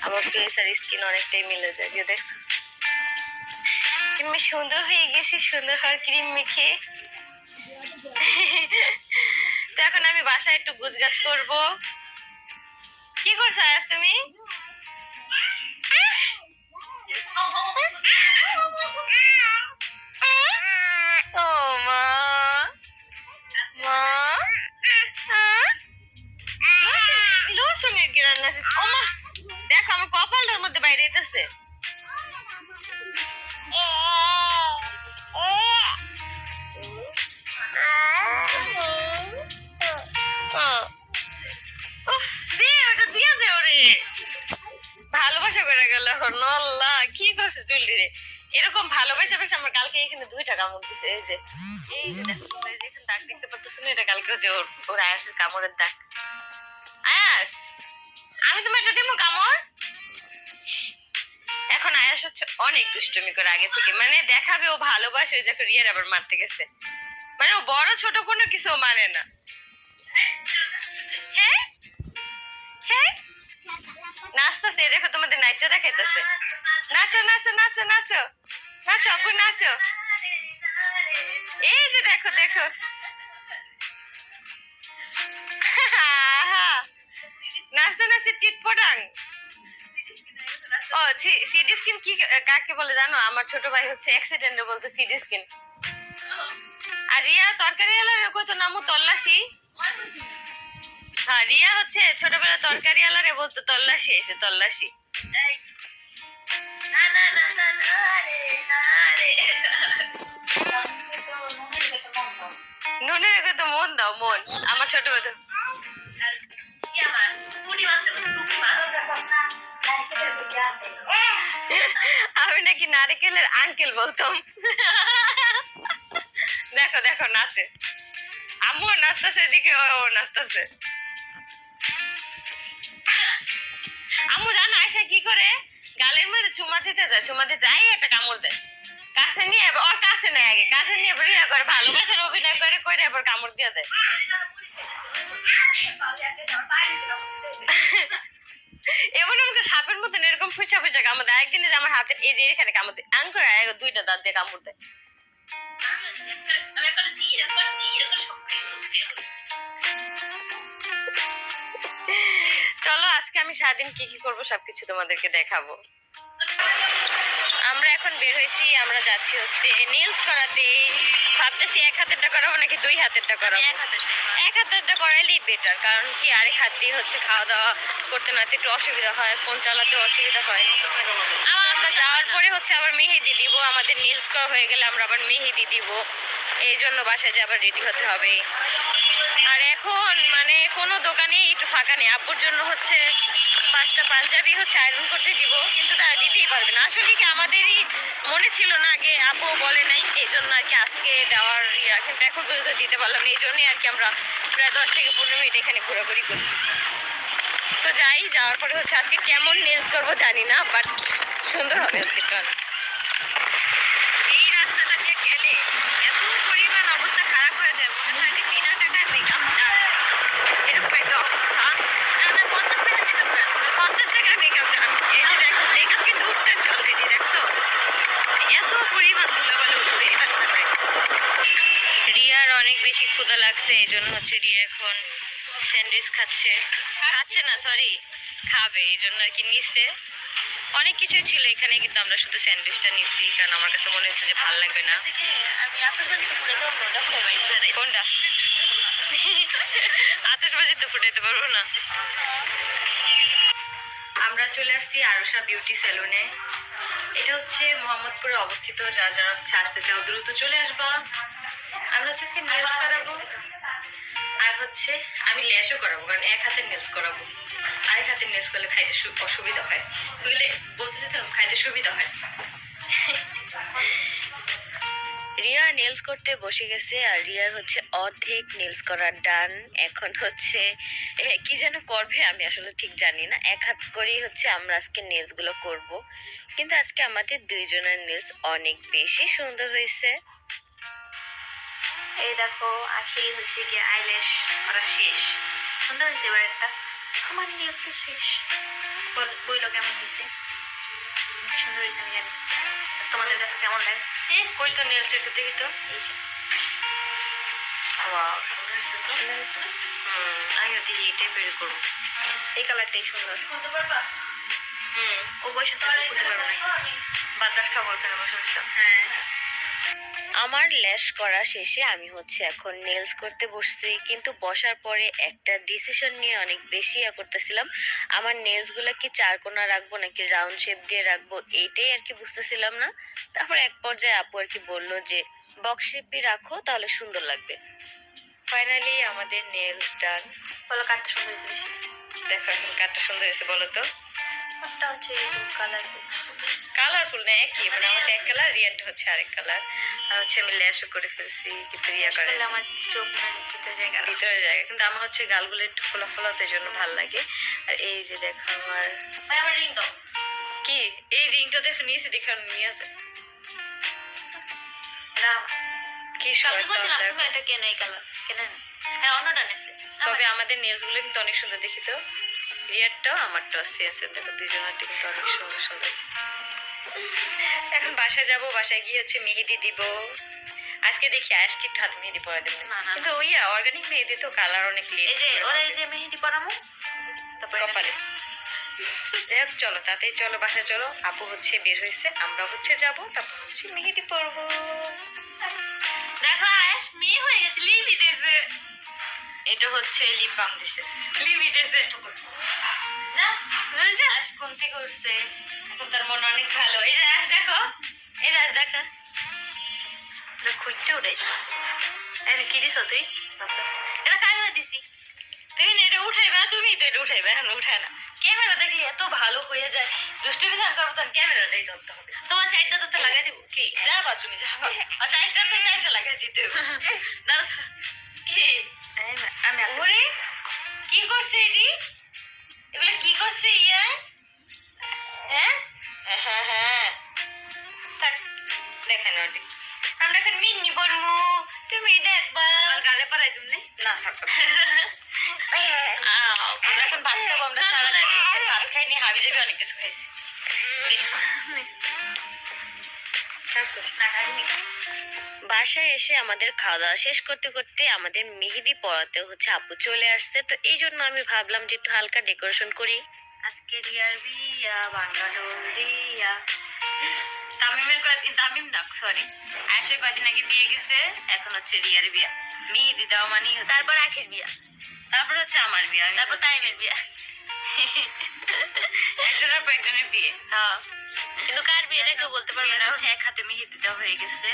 আমার ফেস আর স্কিন অনেকটাই মিলে যায়। যে দেখছো তুমি সুন্দর হয়ে গেছি, সুন্দর হওয়ার ক্রিম মেখে। তো এখন আমি বাসায় একটু গুছগাছ করবো। কি করছো আজ তুমি? ও মা, মা লসুনের কি রান্না আছে? ও মা দেখো আমার কপালটার মধ্যে বাইরে যেতেছে। ভালোবাসা করে গেল এখন আল্লাহ কি করছে চুলি রে। এরকম ভালোবাসা বেশ আমার কালকে এখানে 2টা কামড় দিছে। এই যে দেখো তোমরা যেখানে দাগ দেখতে পাচ্ছ না, এটা কালকে যে ওর আয়াসের কামড়ের দাগ। আয়াস আমি তোমার একটা দিব কামড়। এখন আয়াস হচ্ছে অনেক দুষ্টুমি করে আগে থেকে, মানে দেখাবে ও ভালোবাসে। দেখো রিয়ার আবার মারতে গেছে, মানে ও বড় ছোট কোনো কিছু মানে না। হ্যাঁ হ্যাঁ নাচতেছে, দেখো তোমাদের নাচা দেখাইতেছে। নাচো নাচো নাচো নাচো নাচো আপু নাচো। এই যে দেখো দেখো নাচতে নাচতে চিটপটাং। ও সিডি স্কিন কি কাকে বলে জানো? আমার ছোট ভাই হচ্ছে অ্যাক্সিডেন্টে বলতো সিডি স্কিন। আর রিয়া তরকারি আলার কত নামও তল্লাশি। হ্যাঁ রিয়া হচ্ছে ছোটবেলা তরকারি আলারে বলতো তল্লাশি, এসে তল্লাশি। না না না না না রে না রে নুনের কত মন দাও মন। আমার ছোট ভাই আমি নাকি নারকেলের আঙ্কেল বলতাম। দেখো দেখো নাচে, আম্মু নাচতেছে এদিকে, ও নাচতেছে। আম্মু জানো আয়সা কি করে? গালের মধ্যে চুমা দিতে যায়, চুমা দিতে যাই একটা কামড় দেয়। কাছে নিয়ে ওর কাছে নেয়, আগে কাছে নিয়ে ইয়া করে ভালোবাসার অভিনয় করে করে আবার কামড় দিয়ে দেয়। এমন আমাকে সাপের মতন এরকম ফুসা ফুসা কামড় দেয়। একদিন আমার হাতের এই যে এখানে কামড় দেয়, আং করে 2টা দাঁত দিয়ে কামড় দেয়। চলো আজকে আমি সারাদিন কি কি করবো সবকিছু তোমাদেরকে দেখাবো। আমরা এখন বের হয়েছি, আমরা যাচ্ছি হচ্ছে নেলস করাতে। ভাবতেছি 1 হাতেরটা করাবো নাকি 2 হাতেরটা করাবো। 1 হাতেরটা করাইলেই বেটার, কারণ কি আরেক হাত দিয়ে হচ্ছে খাওয়া দাওয়া করতে না একটু অসুবিধা হয়, ফোন চালাতে অসুবিধা হয়। আমরা যাওয়ার পরে হচ্ছে আবার মেহেদি দিব, আমাদের নেলস করা হয়ে গেলে আমরা আবার মেহেদি দিব। এই জন্য বাসায় যে আবার রেডি হতে হবে। আর এখন মানে কোনো দোকানেই একটু ফাঁকা নেই। আব্বুর জন্য হচ্ছে 5টা পাঞ্জাবি হচ্ছে আয়রন করতে দিব, কিন্তু তারা দিতেই পারবে না। আসলে কি আমাদেরই মনে ছিল না আগে, আব্বু বলে নাই, এই জন্য আর কি আজকে দেওয়ার কিন্তু এখন পর্যন্ত দিতে পারলাম না। এই জন্যই আর কি আমরা প্রায় 10 থেকে 15 মিনিট এখানে ঘোরাঘুরি করছি। তো যাই, যাওয়ার পরে হচ্ছে আজকে কেমন নেলস করবো জানি না, বাট সুন্দর হবে আজকে। এই রাস্তাটা দিয়ে গেলে এত পরিমাণ অবস্থা খারাপ হয়ে যায়, মনে হয় যে বিনা টাকায় মেকআপ ডান, এরকম একটা অবস্থা। না না 50 টাকা মেকআপ ডান, 50 টাকা মেকআপ ডান। এই যে দেখো মেকআপ কিন্তু উঠতেছে অলরেডি, দেখছো এত পরিমাণ ধুলাবালি উঠবে এই রাস্তাটায়। রিয়ার অনেক বেশি ক্ষুধা লাগছে, এই জন্য হচ্ছে রিয়া এখন স্যান্ডউইচ খাচ্ছে। খাচ্ছে না সরি, খাবে, এই জন্য আর কি নিচ্ছে। অনেক কিছুই ছিল এখানে, কিন্তু আমরা শুধু স্যান্ডউইচটা নিচ্ছি, কারণ আমার কাছে মনে হচ্ছে যে ভালো লাগবে না। কোনটা? আতশবাজি তো ফুটাইতে পারবো না। আমরা চলে আসছি আরুষা বিউটি সেলুনে। এটা হচ্ছে মোহাম্মদপুরে অবস্থিত। যারা যারা হচ্ছে আসতে চাও দ্রুত চলে আসবা। আমরা হচ্ছে নেলস করাবো, আর হচ্ছে আমি ল্যাশও করাবো, কারণ 1 হাতের নেলস করাবো। আরেক হাতের নেলস করলে খাইতে অসুবিধা হয়, বুঝলে বলতে চাইছিলাম খাইতে সুবিধা হয়। রিয়া নেলস করতে বসে গেছে, আর রিয়ার হচ্ছে অর্ধেক নেলস করা ডান। এখন হচ্ছে কি যেন করবে আমি আসলে ঠিক জানি না। 1 হাত করেই হচ্ছে আমরা আজকে নেলস গুলো করবো, কিন্তু আজকে আমাদের 2 জনের নেলস অনেক বেশি সুন্দর হয়েছে। এই দেখো আসলেই হচ্ছে গিয়ে আইল্যাশ করা শেষ, সুন্দর হয়েছে এবার একটা। আমার নেলস শেষ। বইলো কেমন হয়েছে? সুন্দর হয়েছে আমি জানি। তোমাদের কাছে কেমন লাগে? কই তো নেলস একটু দেখি তো। এই যে ওয়াও, সুন্দর হয়েছে তো। সুন্দর হয়েছে না? আমি দেখি এটাই বের করবো। এই কালারটাই সুন্দর। খুলতে পারবা? ও বসে তো খুলতে পারবো না। বাতাস খাবো এখানে বসে বসে। হ্যাঁ। আমার ল্যাশ করা শেষে আমি হচ্ছে এখন নেলস করতে বসছি, কিন্তু বসার পরে একটা ডিসিশন নিয়ে অনেক বেশি করতেছিলাম। আমার নেলস গুলা কি চারকোনা রাখবো নাকি রাউন্ড শেপ দিয়ে রাখবো, এইটাই আর কি বুঝতেছিলাম না। তারপর এক পর্যায়ে আপু আর কি বললো যে বক্স শেপই রাখো, তাহলে সুন্দর লাগবে। ফাইনালি আমাদের নেলস ডান। বলো কাটটা সুন্দর হয়েছে। দেখো এখন কাটটা সুন্দর হয়েছে, বলো তো। একটা হচ্ছে কালার কালারফুল না, একই মানে আমারটা এক কালার, রিয়ারটা হচ্ছে আরেক কালার। আর হচ্ছে আমি ল্যাশও করে ফেলছি, কিন্তু রিয়া করে আমার চোখ মানে ভিতরে জায়গা ভিতরে জায়গা, কিন্তু আমার হচ্ছে গালগুলো একটু ফোলা ফোলাতে জন্য ভালো লাগে। আর এই যে দেখো আমার আমার রিং দাও। কি এই রিংটা দেখো নিয়েছি, দেখো নিয়ে আছে না কি আমি বলছিলাম সুন্দর। তুমি এটা কেন এই কালার কেন না? হ্যাঁ অন্যটা নেছে। তবে আমাদের নেলস গুলো কিন্তু অনেক সুন্দর, দেখি তো। রিয়ারটাও আমারটাও সেম সেম, দেখো দুজনেরটা কিন্তু অনেক সুন্দর সুন্দর। এখন বাসায় যাব, বাসায় গিয়ে হচ্ছে মেহেদি দিব। আজকে দেখি আজকে একটু হাত মেহেদি পরা দেবেন, না, না, কিন্তু ওই অর্গানিক মেহেদি তো কালার অনেক লেট। এই যে ওরা এই যে মেহেদি পরামু তারপরে কপালে। যাই হোক, চলো তাতেই চলো, বাসায় চলো। আপু হচ্ছে বের হয়েছে, আমরা হচ্ছে যাব, তারপর হচ্ছে মেহেদি পরবো। দেখো আয়েশ মেয়ে হয়ে গেছে লিপি দিয়েছে। এটা হচ্ছে লিপ বাম দিছে, লিপি দিছে না বুঝছো? আজ ঘুম থেকে উঠছে, এখন তার মন অনেক ভালো। এই যে আজ দেখো, এই যে আজ দেখো এটা খুঁজতে উঠেছে। এটা কি দিছো তুই? এটা কামিও দিছি। তুমি না এটা উঠাইবা, তুমি তো এটা উঠাইবা, এখন উঠায় না। ক্যামেরা দেখলে এত ভালো হয়ে যায়, দুষ্টুমি ধান করবো তখন ক্যামেরাটাই ধরতে হবে। তোমার চারটা তো লাগাই দিব। কি যাবা তুমি, যাবা চারটা তো চারটা লাগাই দিতে হবে। দাও কি আমি ওরে কি করছে এটি, এগুলো কি করছে ইয়া? হ্যাঁ হ্যাঁ হ্যাঁ থাক, দেখেন ওটি আমরা এখন মিন্নি বলবো, তুমি দেখবা। আর গালে পারাই তুমি না থাকো আমরা এখন ভাত খাবো, আমরা সারাদিন হচ্ছে ভাত খাইনি, হাবি যাবি অনেক কিছু খাইছি। বাসায় এসে আমাদের খাওয়া দাওয়া শেষ করতে করতে আমাদের মেহেদি পড়াতে হচ্ছে আপু চলে আসছে, তো এই জন্য আমি ভাবলাম যে একটু হালকা ডেকোরেশন করি। আজকে রিয়ার বিয়া বাঙ্গালোর রিয়া। তামিম না সরি, আয়েশের কদিন আগে বিয়ে গেছে, এখন হচ্ছে রিয়ার বিয়া। মেহেদি দেওয়া মানে তারপর আখির বিয়া, তারপর হচ্ছে আমার বিয়া, তারপর তাইমের বিয়া। একজনের পর একজনের বিয়ে। হ্যাঁ কিন্তু কার বিয়েটা কেউ বলতে পারবে না। হচ্ছে এক হাতে মেহেদি দেওয়া হয়ে গেছে,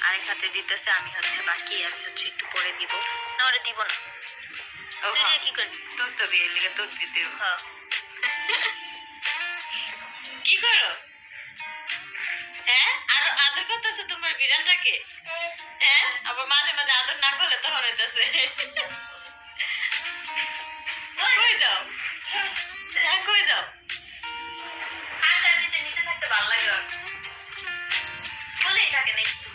আরেক হাতে দিতেছে, আমি হচ্ছে বাকি, আমি হচ্ছে একটু পরে দিব। না ওরা দিব না। ও তুই যে কি করবি? তোর তো বিয়ে লিগে তোর দিতে হবে। হ্যাঁ কি করো? হ্যাঁ আর আদর করতেছে তোমার বিড়ালটাকে? হ্যাঁ আবার মাঝে মাঝে আদর না করলে তখন হইতেছে কই যাও, হ্যাঁ কই যাও? আন্টার দিতে নিচে থাকতে ভালো লাগে ওর। বলেই থাকে না একটু।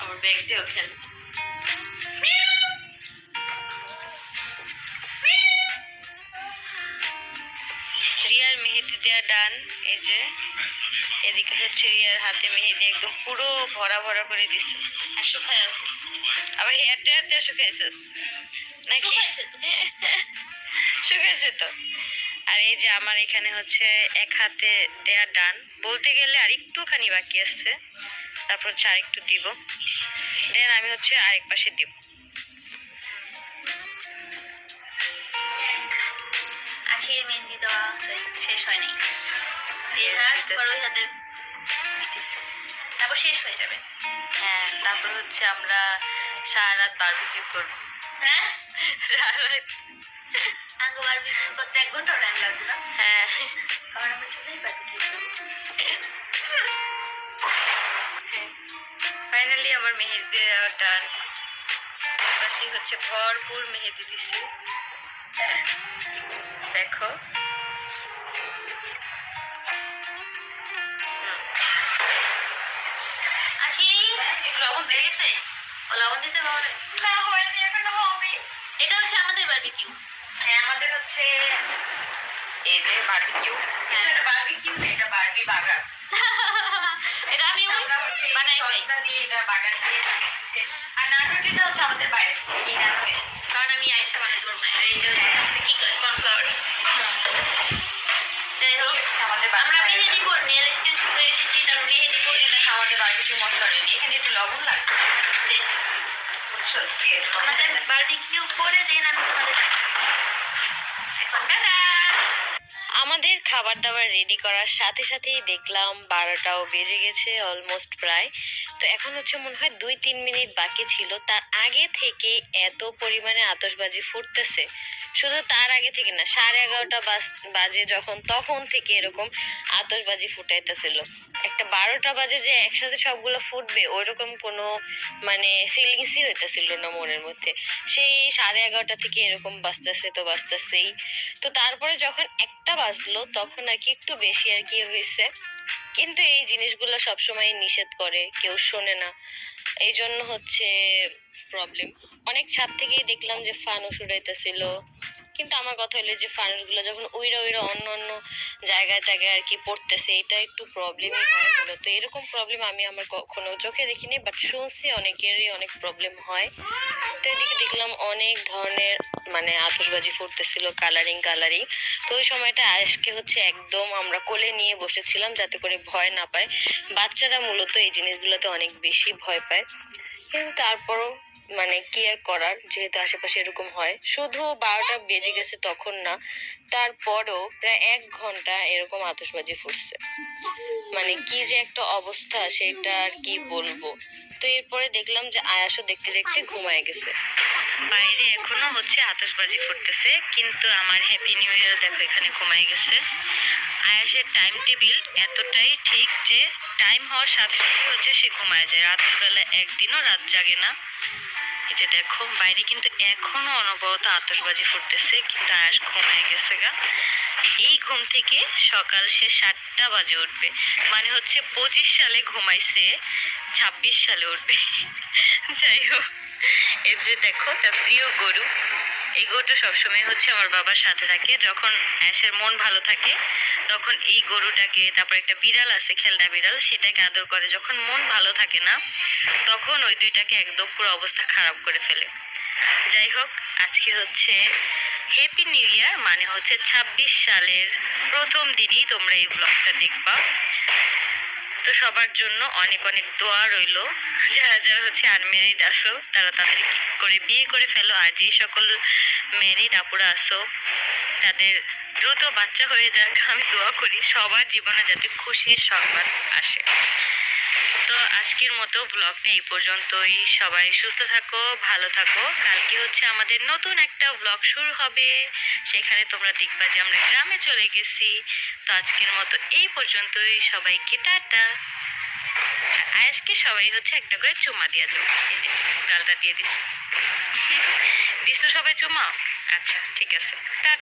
আমার ব্যাগ দিয়েও খেল। রিয়ার মেহেদি দেওয়া ডান। এই যে এদিকে হচ্ছে রিয়ার হাতে মেহেদি একদম পুরো ভরা ভরা করে দিছে, আর শুকায় আবার হেয়ার টেয়ার দিয়ে শুকাইছিস নাকি? শুকাইছে তো। আর এই যে আমার এখানে হচ্ছে এক হাতে দেয়া ডান, বলতে গেলে আর একটুখানি বাকি আছে, তারপর হচ্ছে আরেকটু দিব, দেন আমি হচ্ছে আরেক পাশে দিব। আখির মেহেন্দি দেওয়া শেষ হয় নাই। এই হাত পর ওই হাতের তারপর শেষ হয়ে যাবে। হ্যাঁ তারপর হচ্ছে আমরা সারা রাত বারবিকিউ করবো। হ্যাঁ সারা রাত। আঙ্গো বারবিকিউ করতে 1 ঘন্টা টাইম লাগবে না? হ্যাঁ কারণ আমরা চলেই বারবিকিউ করবো। ফাইনালি আমার মেহেদি দেওয়া ডান। পাশে হচ্ছে ভরপুর মেহেদি দিছি, দেখো। আখি লবণ দিয়ে গেছে? ও লবণ দিতে হবে না, হয়নি এখনো হবে। এটা হচ্ছে আমাদের বারবিকিউ। হচ্ছে এই যে বারবিকিউ, এটা বারবিকিউ না, এটা বারবি বাগার। এটা আমি আমরা হচ্ছে এই বানাই খাই। সসটা দিয়ে এটা বাগার দিয়ে হচ্ছে, আর নাড়ুটিটা হচ্ছে আমাদের বাইরে থেকে কিনে আনা হয়েছে। কারণ আমি আইসা বানাতে পারবো না। এই যে কি কয় কর্নফ্লাওয়ার। যাই হোক, আমাদের আমরা বাসায় মেহেদি করে নেল এক্সটেনশন করে এসেছি, তারপর মেহেদি করে আমাদের বারবিকিউ মশলা রেডি। এখানে একটু লবণ লাগবে, বুঝছো? আমাদের বারবিকিউ করে দেন, আমি তোমাদের এখন টাটা। আমাদের খাবার দাবার রেডি করার সাথে সাথেই দেখলাম 12টাও বেজে গেছে অলমোস্ট প্রায়। তো এখন হচ্ছে মনে হয় 2-3 মিনিট বাকি ছিল, তার আগে থেকে এত পরিমাণে আতশবাজি ফুটতেছে। শুধু তার আগে থেকে না, 11:30 বাজে যখন, তখন থেকে এরকম আতশবাজি ফুটাইতেছিল। একটা 12টা বাজে যে একসাথে সবগুলো ফুটবে ওইরকম কোনো মানে ফিলিংসই হইতেছিল না মনের মধ্যে। সেই 11:30 থেকে এরকম বাজতেছে তো বাজতেছেই। তো তারপরে যখন একটা বাজলো তখন আর কি একটু বেশি আর কি হয়েছে, কিন্তু এই জিনিসগুলো সবসময় নিষেধ করে, কেউ শোনে না, এই জন্য হচ্ছে প্রবলেম। অনেক ছাদ থেকেই দেখলাম যে ফানুস উড়াইতেছিল, কিন্তু আমার কথা হলো যে ফানুসগুলো যখন উইরা উইরা অন্য অন্য জায়গায় টায়গায় আর কি পড়তেছে, এটা একটু প্রবলেমই হয় মূলত। এরকম প্রবলেম আমি আমার কখনো চোখে দেখিনি, বাট শুনছি অনেকেরই অনেক প্রবলেম হয়। তো এদিকে দেখলাম অনেক ধরনের মানে আতশবাজি ফুটতেছিল, কালারিং। তো ওই সময়টা আজকে হচ্ছে একদম আমরা কোলে নিয়ে বসেছিলাম যাতে করে ভয় না পায়। বাচ্চারা মূলত এই জিনিসগুলোতে অনেক বেশি ভয় পায়, কিন্তু তারপরও মানে কি আর করার, যেহেতু আশেপাশে এরকম হয়। শুধু 12টা বেজে গেছে তখন না, তারপরও প্রায় 1 ঘন্টা এরকম আতশবাজি ফুটছে। মানে কি যে একটা অবস্থা সেটা আর কি বলবো। তো এরপরে দেখলাম যে আয়াসও দেখতে দেখতে ঘুমায় গেছে। বাইরে এখনো হচ্ছে আতশবাজি ফুটতেছে, কিন্তু আমার হ্যাপি নিউ ইয়ার দেখো এখানে ঘুমায় গেছে। আয়াসের টাইম টেবিল এতটাই ঠিক যে টাইম হওয়ার সাথে সাথে হচ্ছে সে ঘুমায় যায়, রাতের বেলা একদিনও রাত জাগে না। এই যে দেখো বাইরে কিন্তু এখনো অনবরত আতশবাজি ফুটতেছে, কিন্তু আয়াস ঘুমায় গেছে গা। এই ঘুম থেকে সকাল সে 7টা বাজে উঠবে, মানে হচ্ছে 25 সালে ঘুমাইছে, 26 সালে উঠবে। যাই হোক, এই যে দেখো তার প্রিয় গরু, এই গরুটা সবসময় হচ্ছে আমার বাবার সাথে থাকে। যখন অ্যাশের মন ভালো থাকে তখন এই গরুটাকে, তারপর একটা বিড়াল আছে খেলনা বিড়াল, সেটাকে আদর করে। যখন মন ভালো থাকে না তখন ওই দুইটাকে একদম পুরো অবস্থা খারাপ করে ফেলে। যাই হোক, আজকে হচ্ছে হ্যাপি নিউ ইয়ার, মানে হচ্ছে 26 সালের প্রথম দিনই তোমরা এই ব্লগটা দেখবা। তো সবার জন্য অনেক অনেক দোয়া রইলো। যারা যারা হচ্ছে আনমেরিড আসো তারা তাদের করে বিয়ে করে ফেলো, আর যে সকল ম্যারিড আপুরা আসো তাদের দ্রুত বাচ্চা হয়ে যাক। আমি দোয়া করি সবার জীবনে যাতে খুশির সংবাদ আসে। তো আজকের মতো ব্লগটা এই পর্যন্তই। সবাই সুস্থ থাকো, ভালো থাকো। কালকে হচ্ছে আমাদের নতুন একটা ব্লগ শুরু হবে, সেখানে তোমরা দেখবা যে আমরা গ্রামে চলে গেছি। তো আজকের মতো এই পর্যন্তই, সবাইকে টাটা। আর আজকে সবাই হচ্ছে একটা করে চুমা দিয়া যাও। এই যে গালটা দিয়ে দিছি। দিছো সবাই চুমা? আচ্ছা ঠিক আছে, টাটা।